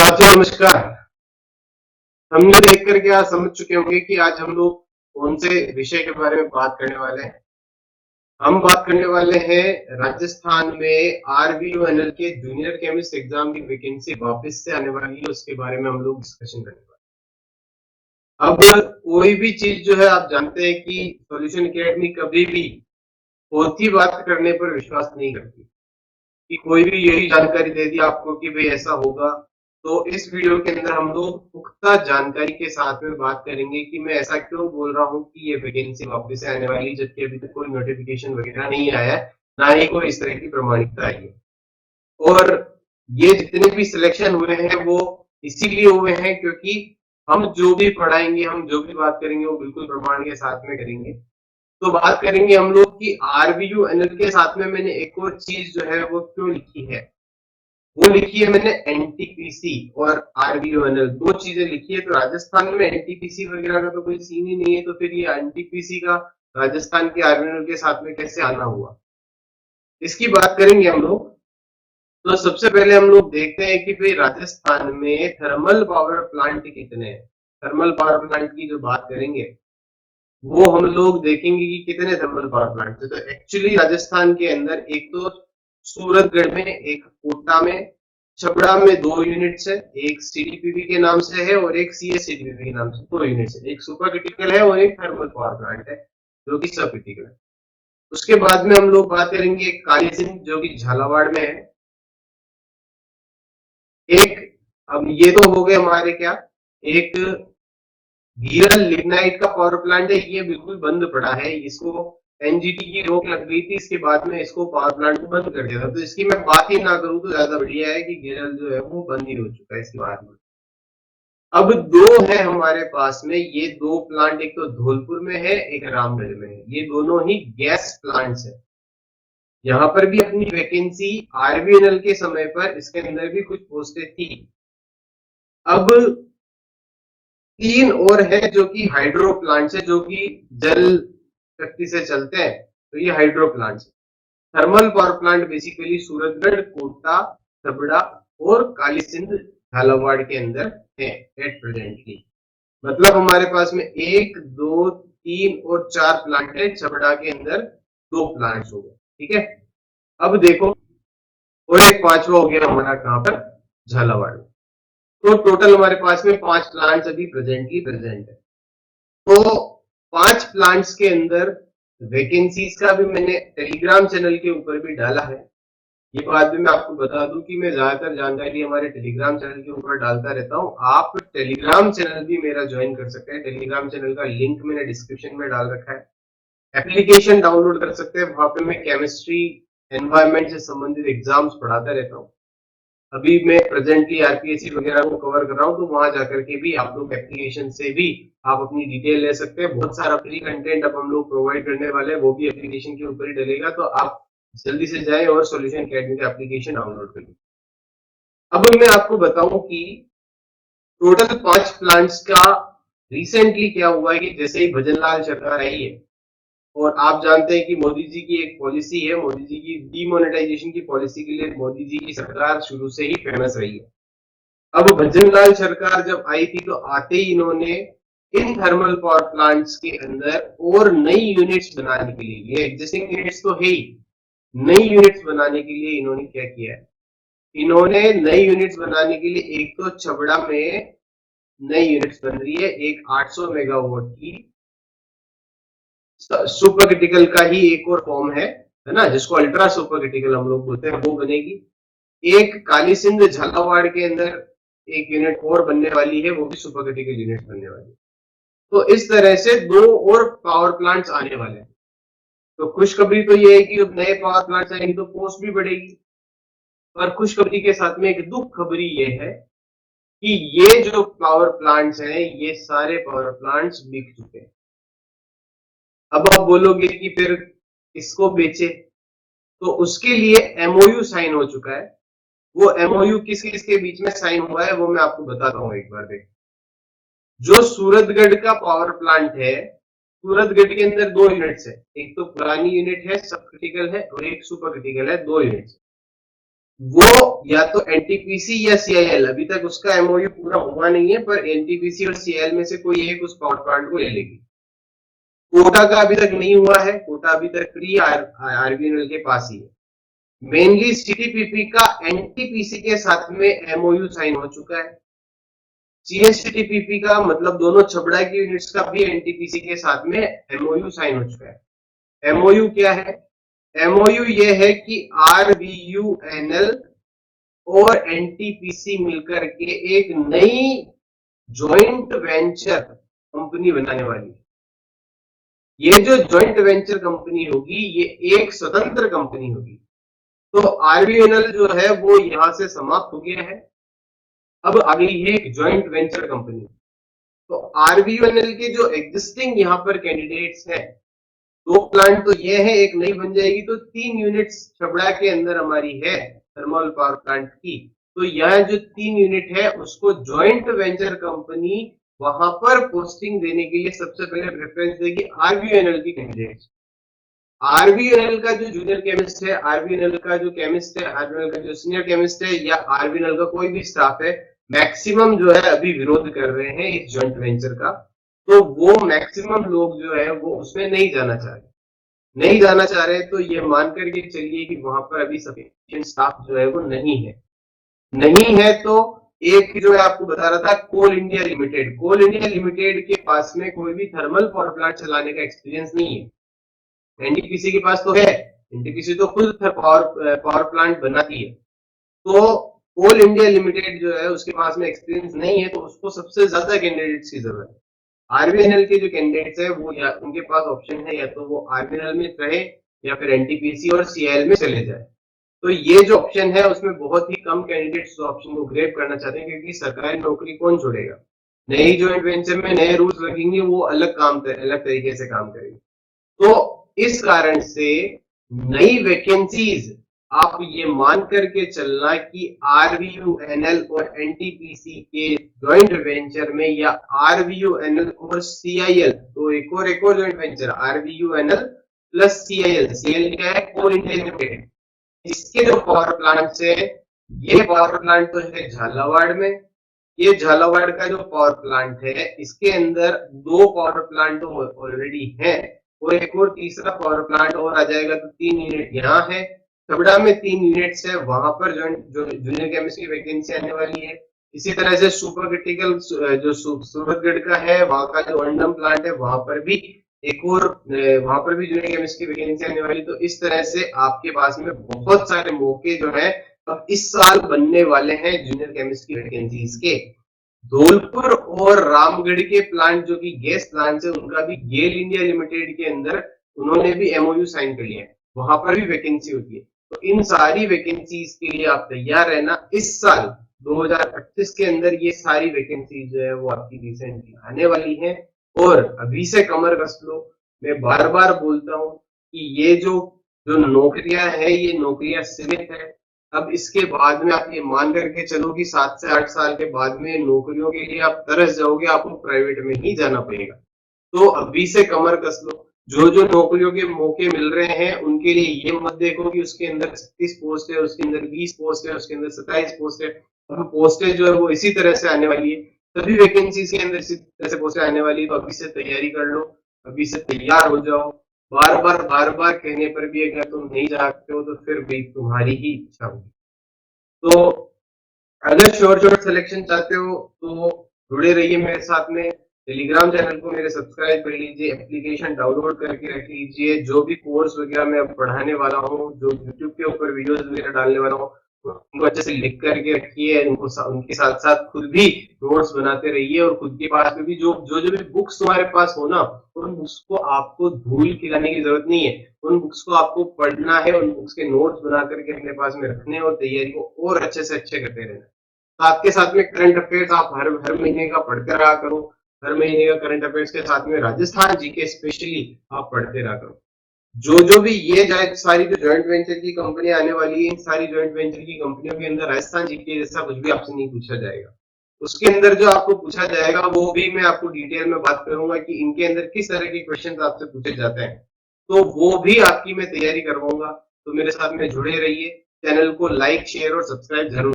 साथियों नमस्कार। हमने देख करके आज समझ चुके होंगे कि आज हम लोग कौन से विषय के बारे में बात करने वाले हैं। हम बात करने वाले हैं राजस्थान में आरबीयूएनएल के जूनियर केमिस्ट एग्जाम की वैकेंसी वापस से आने वाली है, उसके बारे में हम लोग डिस्कशन करने वाले हैं। अब कोई भी चीज जो है आप जानते हैं कि सॉल्यूशन एकेडमी कभी भी होती बात करने पर विश्वास नहीं करती कि कोई भी यही जानकारी दे दी आपको कि भाई ऐसा होगा। तो इस वीडियो के अंदर हम लोग पुख्ता जानकारी के साथ में बात करेंगे कि मैं ऐसा क्यों बोल रहा हूँ कि ये वैकेंसी वापस से आने वाली है, जबकि अभी तक कोई नोटिफिकेशन वगैरह नहीं आया है, ना ही कोई इस तरह की प्रमाणिकता आई है। और ये जितने भी सिलेक्शन हुए हैं वो इसीलिए हुए हैं क्योंकि हम जो भी पढ़ाएंगे, हम जो भी बात करेंगे वो बिल्कुल प्रमाण के साथ में करेंगे। तो बात करेंगे हम लोग कि आरबीयूएनएल के साथ में मैंने एक और चीज जो है वो क्यों लिखी है। वो लिखी है मैंने एनटीपीसी और आरबीयूएनएल, दो चीजें लिखी है। तो राजस्थान में एनटीपीसी वगैरह का तो कोई सीन ही नहीं है, तो फिर ये एनटीपीसी का राजस्थान के आरबीयूएनएल के साथ में कैसे आना हुआ, इसकी बात करेंगे हम लोग। तो सबसे पहले हम लोग देखते हैं कि भाई राजस्थान में थर्मल पावर प्लांट कितने हैं। थर्मल पावर प्लांट की जो बात करेंगे वो हम लोग देखेंगे कि कितने थर्मल पावर प्लांट है। तो एक्चुअली राजस्थान के अंदर एक तो सूरतगढ़ में, एक कोटा में, छबड़ा में दो यूनिट्स है, एक सीडीपीपी के नाम से है और एक सीएससीडीपी के नाम से दो यूनिट्स है। एक सुपर क्रिटिकल है और एक थर्मल पावर प्लांट है जो कि सब क्रिटिकल है। उसके बाद में हम लोग बात करेंगे काली सिंध जो कि झालावाड़ में है। एक, अब ये तो हो गए हमारे क्या, एक गीरल लिग्नाइट का पावर प्लांट है, ये बिल्कुल बंद पड़ा है। इसको एनजीटी की रोक लग गई थी, इसके बाद में इसको पावर प्लांट को बंद कर दिया था। तो इसकी मैं बात ही ना करूं तो ज्यादा बढ़िया है कि गीरल जो है वो बंद ही हो चुका है इसके बाद में। अब दो है हमारे पास में, ये दो प्लांट, एक तो धौलपुर में है, एक रामगढ़ में है। ये दोनों ही गैस प्लांट्स है। यहाँ पर भी अपनी वैकेंसी आरबीएनएल के समय पर इसके अंदर भी कुछ पोस्टें थी। अब तीन और है जो कि हाइड्रो प्लांट्स है, जो कि जल शक्ति से चलते हैं। तो ये हाइड्रो प्लांट्स है। Thermal power plant basically Suratgarh, Kota, Chhabra और काली सिंध झालावाड़ के अंदर है एट प्रेजेंटली। मतलब हमारे पास में एक, दो, तीन और चार प्लांट है। छबड़ा के अंदर दो प्लांट्स हो गए, ठीक है। अब देखो, और एक पांचवा हो गया हमारा कहां पर, झालावाड़ में। तो टोटल हमारे पास में पांच प्लांट्स अभी प्रेजेंटली प्रेजेंट है। तो पांच प्लांट्स के अंदर वैकेंसीज का भी मैंने टेलीग्राम चैनल के ऊपर भी डाला है। ये बात भी मैं आपको बता दूं कि मैं ज्यादातर जानकारी हमारे टेलीग्राम चैनल के ऊपर डालता रहता हूं। आप टेलीग्राम चैनल भी मेरा ज्वाइन कर सकते हैं। टेलीग्राम चैनल का लिंक मैंने डिस्क्रिप्शन में डाल रखा है। एप्लीकेशन डाउनलोड कर सकते हैं, वहां पे मैं केमिस्ट्री एनवायरमेंट से संबंधित एग्जाम्स पढ़ाता रहता हूँ। अभी मैं प्रेजेंटली आरपीएससी वगैरह को कवर कर रहा हूँ, तो वहां जाकर के भी आप लोग एप्लीकेशन से भी आप अपनी डिटेल ले सकते हैं। बहुत सारा फ्री कंटेंट अब हम लोग प्रोवाइड करने वाले हैं, वो भी एप्लीकेशन के ऊपर ही डलेगा। तो आप जल्दी से जाएं और सॉल्यूशन एकेडमी का एप्लीकेशन डाउनलोड करें। अब मैं आपको बताऊं कि टोटल पांच प्लांट्स का रिसेंटली क्या हुआ है कि जैसे ही भजनलाल सरकार आई है, और आप जानते हैं कि मोदी जी की एक पॉलिसी है, मोदी जी की डीमोनेटाइजेशन की पॉलिसी के लिए मोदी जी की सरकार शुरू से ही फेमस रही है। अब भजनलाल सरकार जब आई थी तो आते ही इन्होंने इन थर्मल पावर प्लांट्स के अंदर और नई यूनिट्स बनाने के लिए, ये एग्जिस्टिंग यूनिट्स तो है ही, नई यूनिट्स बनाने के लिए इन्होंने क्या किया है, इन्होंने नई यूनिट्स बनाने के लिए एक तो छबड़ा में नई यूनिट्स बन रही है, एक 800 मेगावाट की सुपर क्रिटिकल का ही एक और फॉर्म है ना, जिसको अल्ट्रा सुपर क्रिटिकल हम लोग बोलते हैं, वो बनेगी। एक काली सिंध झालावाड़ के अंदर एक यूनिट और बनने वाली है, वो भी सुपर क्रिटिकल यूनिट बनने वाली है। तो इस तरह से दो और पावर प्लांट्स आने वाले हैं। तो खुशखबरी तो ये है कि अब नए पावर प्लांट्स आएंगे तो पोस्ट भी बढ़ेगी। और खुशखबरी के साथ में एक दुख खबरी ये है कि ये जो पावर प्लांट्स हैं, ये सारे पावर प्लांट्स बिक चुके हैं। अब आप बोलोगे कि फिर इसको बेचे, तो उसके लिए एमओयू साइन हो चुका है। वो एमओयू किस किस के बीच में साइन हुआ है वो मैं आपको बताता हूँ, एक बार देख। जो सूरतगढ़ का पावर प्लांट है, सूरतगढ़ के अंदर दो यूनिट्स है, एक तो पुरानी यूनिट है सब क्रिटिकल है और एक सुपर क्रिटिकल है, दो यूनिट्स। वो या तो एनटीपीसी या सीआईएल, अभी तक उसका एमओयू पूरा हुआ नहीं है, पर एनटीपीसी और सीआईएल में से कोई एक उस पावर प्लांट को ले लेगी। कोटा का अभी तक नहीं हुआ है, कोटा अभी तक प्री आरबीएनएल के पास ही है। मेनली सीटीपीपी का एनटीपीसी के साथ में एमओयू साइन हो चुका है। सीएसटीपीपी का मतलब दोनों छबड़ा की यूनिट्स का भी एनटीपीसी के साथ में एमओयू साइन हो चुका है। एमओयू क्या है? एमओयू ये है कि आरबीयूएनएल और एनटीपीसी मिलकर के एक नई जॉइंट वेंचर कंपनी बनाने वाली है। ये जो जॉइंट वेंचर कंपनी होगी ये एक स्वतंत्र कंपनी होगी। तो आरबीएनएल जो है वो यहां से समाप्त हो गया है, अब आ गई है एक जॉइंट वेंचर कंपनी। तो आरबीएनएल के जो एग्जिस्टिंग यहाँ पर कैंडिडेट्स हैं, दो प्लांट तो ये है, एक नई बन जाएगी, तो 3 यूनिट्स छबड़ा के अंदर हमारी है थर्मल पावर प्लांट की। तो यह जो 3 यूनिट है उसको जॉइंट वेंचर कंपनी वहां पर पोस्टिंग देने के लिए सबसे पहले प्रेफरेंस देगी आरबीएनएल की कैंडिडेट्स। आरबीएनएल का जो जूनियर केमिस्ट है, आरबीएनएल का जो केमिस्ट है, आरबीएनएल का जो सीनियर केमिस्ट है, या आरबीएनएल का कोई भी स्टाफ है, मैक्सिमम जो है अभी विरोध कर रहे हैं इस जॉइंट वेंचर का। तो वो मैक्सिमम लोग जो है वो उसमें नहीं जाना चाह रहे, नहीं जाना चाह रहे। तो ये मान करके चलिए कि वहां पर अभी सफिशिएंट स्टाफ जो है वो नहीं है। नहीं है तो एक जो है आपको बता रहा था, कोल इंडिया लिमिटेड, कोल इंडिया लिमिटेड के पास में कोई भी थर्मल पावर प्लांट चलाने का एक्सपीरियंस नहीं है। एनटीपीसी के पास तो है, एनटीपीसी तो खुद पावर प्लांट बनाती है। तो कोल इंडिया लिमिटेड जो है उसके पास में एक्सपीरियंस नहीं है, तो उसको सबसे ज्यादा कैंडिडेट्स की जरूरत है। आरबीएनएल के जो कैंडिडेट्स है वो या उनके पास ऑप्शन है, या तो वो आरबीएनएल में रहे या फिर एनटीपीसी और सीआईएल में चले जाए। तो ये जो ऑप्शन है उसमें बहुत ही कम कैंडिडेट्स ऑप्शन को ग्रैब करना चाहते हैं, क्योंकि सरकारी नौकरी कौन छोड़ेगा। नई जॉइंट वेंचर में नए रूल्स लगेंगे, वो अलग तरीके से काम करेंगे। तो इस कारण से नई वैकेंसीज आप ये मान करके चलना कि आरबीयूएनएल और एनटीपीसी के जॉइंट वेंचर में, या आरबीयूएनएल और सीआईएल, तो एक और joint venture RBUNL plus CIL, CIL क्या है, कोल इंडिया लिमिटेड, इसके जो पावर प्लांट है, ये पावर प्लांट तो है झालावाड़ में। ये झालावाड़ का जो पावर प्लांट है इसके अंदर 2 पावर प्लांट तो ऑलरेडी है, और एक और तीसरा पावर प्लांट और आ जाएगा, तो 3 यूनिट यहाँ है। छबड़ा में 3 यूनिट्स है, वहां पर जो जूनियर केमिस्ट की वैकेंसी आने वाली है। इसी तरह से सुपर क्रिटिकल जो सूरतगढ़ का है, वहां का जो अंडम प्लांट है, वहां पर भी एक और वहां पर भी जूनियर केमिस्ट की वैकेंसी आने वाली। तो इस तरह से आपके पास में बहुत सारे मौके जो है अब इस साल बनने वाले हैं जूनियर केमिस्ट की वैकेंसीज के। धौलपुर और रामगढ़ के प्लांट जो कि गैस प्लांट है, उनका भी गेल इंडिया लिमिटेड के अंदर उन्होंने भी एमओयू साइन कर लिया है, वहां पर भी वैकेंसी होती है। तो इन सारी वैकेंसीज के लिए आप तैयार रहना। इस साल 2025 के अंदर ये सारी वैकेंसी जो है वो आपकी रिसेंटली आने वाली है, और अभी से कमर कस लो। मैं बार बार बोलता हूँ कि ये जो जो नौकरियां है, ये नौकरियां सीमित है। अब इसके बाद में आप ये मान करके चलो कि 7 से 8 साल के बाद में नौकरियों के लिए आप तरस जाओगे, आपको प्राइवेट में ही जाना पड़ेगा। तो अभी से कमर कस लो। जो जो नौकरियों के मौके मिल रहे हैं उनके लिए ये मत देखो कि उसके अंदर 36 पोस्ट है, उसके अंदर 20 पोस्ट है, उसके अंदर 27 पोस्ट है। अब पोस्टें जो है वो इसी तरह से आने वाली है, सभी वैकेंसीज के अंदर इसी तरह से पोस्टें आने वाली है। तो अभी से तैयारी कर लो, अभी से तैयार हो जाओ। बार बार कहने पर भी अगर तुम नहीं जागते हो तो फिर भी तुम्हारी ही इच्छा होगी। तो अगर श्योर सिलेक्शन चाहते हो तो जुड़े रहिए मेरे साथ में। टेलीग्राम चैनल को मेरे सब्सक्राइब कर लीजिए, एप्लीकेशन डाउनलोड करके रख लीजिए। जो भी कोर्स वगैरह मैं पढ़ाने वाला हूँ, जो यूट्यूब के ऊपर वीडियोस वगैरह डालने वाला हूँ, उनको अच्छे से लिख करके रखिए। उनके साथ साथ खुद भी नोट्स बनाते रहिए, और खुद के पास में भी जो भी बुक्स तुम्हारे पास हो ना, उन बुक्स को आपको धूल खिलाने की जरूरत नहीं है। उन बुक्स को आपको पढ़ना है, उन बुक्स के नोट्स बना करके अपने पास में रखने, और तैयारी को और अच्छे से अच्छे करते रहना। साथ के साथ में करंट अफेयर्स आप हर महीने का पढ़ते रहा करो। हर महीने का करंट अफेयर्स के साथ में राजस्थान जीके स्पेशली आप पढ़ते रहा करो। जो भी ये सारी जो जॉइंट वेंचर की कंपनियां आने वाली है, इन सारी जॉइंट वेंचर की कंपनियों के अंदर राजस्थान जीके जैसा कुछ भी आपसे नहीं पूछा जाएगा। उसके अंदर जो आपको पूछा जाएगा वो भी मैं आपको डिटेल में बात करूंगा कि इनके अंदर किस तरह के क्वेश्चन आपसे पूछे जाते हैं। तो वो भी आपकी मैं तैयारी करवाऊंगा। तो मेरे साथ में जुड़े रहिए। चैनल को लाइक शेयर और सब्सक्राइब जरूर